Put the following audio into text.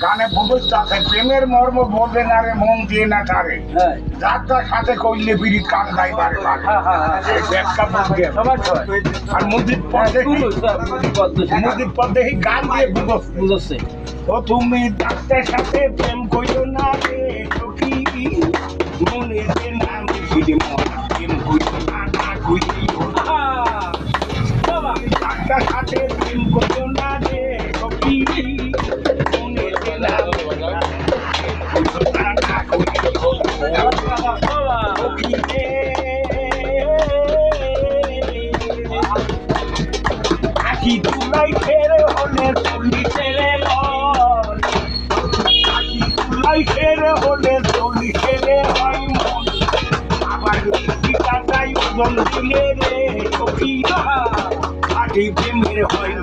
গানে বুঝতে আছে প্রেমের মর্ম বোঝে না রে মন দিয়ে না তারে যাত্রার সাথে কইলে বিড়িত কান দাই বারে বারে ব্যাখ্যা বুঝবে আর মুদির পথে গান দিয়ে বুঝছে ও তুমি ডাক্তার সাথে প্রেম কইলো না রে সখী মনে যে নাম ফিরে প্রেম কইলো না না কইলো ডাক্তার সাথে প্রেম কইলো না রে সখী মনে যে নাম কইলো না না কইলো সখী রে আখি তুলাই ফেরে হলে চল্লিশে রে ফেরে হলে চল্লিশে রে হয় মন আবার টাকাই ওজন দিলে রে সখী আগে প্রেমের হয়